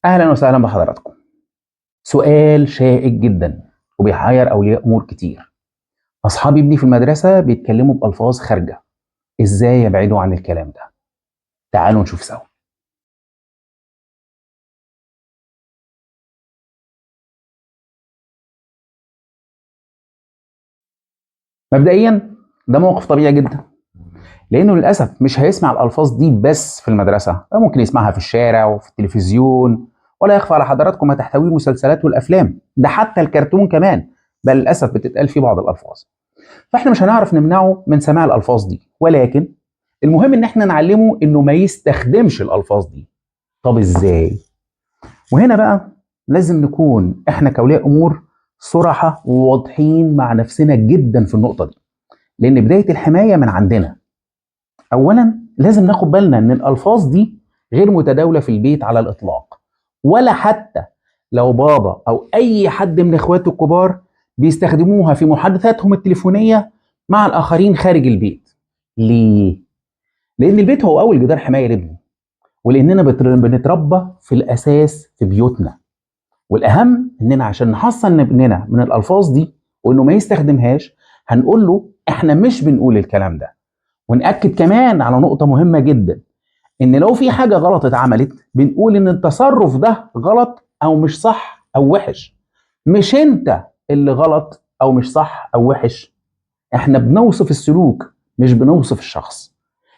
أهلا وسهلا بحضراتكم. سؤال شائك جدا وبيحير أولياء أمور كتير. أصحاب ابني في المدرسة بيتكلموا بألفاظ خارجة، إزاي يبعدوا عن الكلام ده؟ تعالوا نشوف سوا. مبدئيا ده موقف طبيعي جدا، لأنه للأسف مش هيسمع الألفاظ دي بس في المدرسة، ممكن يسمعها في الشارع وفي التلفزيون. ولا يخفى على حضراتكم ما تحتويه المسلسلات والأفلام، ده حتى الكرتون كمان بل للأسف بتتقال فيه بعض الألفاظ. فاحنا مش هنعرف نمنعه من سماع الألفاظ دي، ولكن المهم ان احنا نعلمه انه ما يستخدمش الالفاظ دي. طب ازاي؟ وهنا بقى لازم نكون احنا كاولياء امور صراحة وواضحين مع نفسنا جدا في النقطة دي، لان بداية الحماية من عندنا. اولا لازم ناخد بالنا ان الالفاظ دي غير متداولة في البيت على الاطلاق، ولا حتى لو بابا او اي حد من اخواته الكبار بيستخدموها في محادثاتهم التليفونية مع الاخرين خارج البيت. ليه؟ لان البيت هو اول جدار حماية لابني، ولاننا بنتربى في الاساس في بيوتنا. والاهم اننا عشان نحصن ابننا من الالفاظ دي وانه ما يستخدمهاش، هنقول له احنا مش بنقول الكلام ده. ونأكد كمان على نقطة مهمة جدا، ان لو في حاجة غلط اتعملت بنقول ان التصرف ده غلط او مش صح او وحش، مش انت اللي غلط او مش صح او وحش. احنا بنوصف السلوك مش بنوصف الشخص،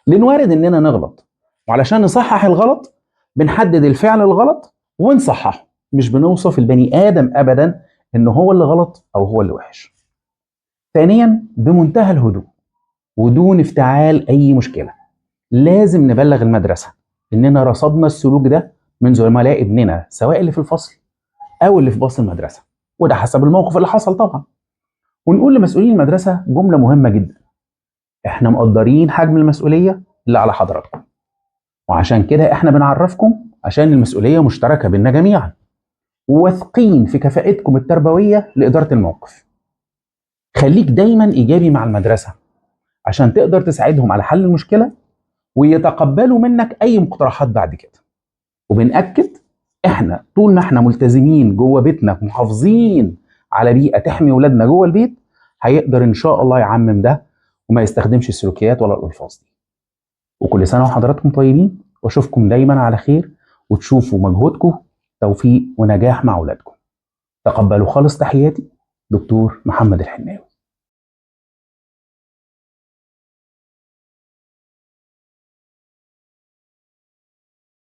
لان وارد اننا نغلط، وعلشان نصحح الغلط بنحدد الفعل الغلط ونصححه، مش بنوصف البني ادم ابدا ان هو اللي غلط او هو اللي وحش. ثانيا بمنتهى الهدوء ودون افتعال اي مشكله، لازم نبلغ المدرسه اننا رصدنا السلوك ده من زملاء ابننا، سواء اللي في الفصل او اللي في باص المدرسه، وده حسب الموقف اللي حصل طبعا. ونقول لمسؤولين المدرسه جمله مهمه جدا: احنا مقدرين حجم المسؤوليه اللي على حضراتكم، وعشان كده احنا بنعرفكم عشان المسؤوليه مشتركه بينا جميعا، وواثقين في كفاءتكم التربويه لاداره الموقف. خليك دايما ايجابي مع المدرسه عشان تقدر تساعدهم على حل المشكله ويتقبلوا منك اي مقترحات بعد كده. وبنأكد احنا طول ما احنا ملتزمين جوه بيتنا محافظين على بيئه تحمي ولادنا جوه البيت، هيقدر ان شاء الله يعمم ده وما يستخدمش السلوكيات ولا الالفاظ دي. وكل سنة وحضراتكم طيبين، واشوفكم دايما على خير، وتشوفوا مجهودكم توفيق ونجاح مع أولادكم. تقبلوا خالص تحياتي، دكتور محمد الحناوي.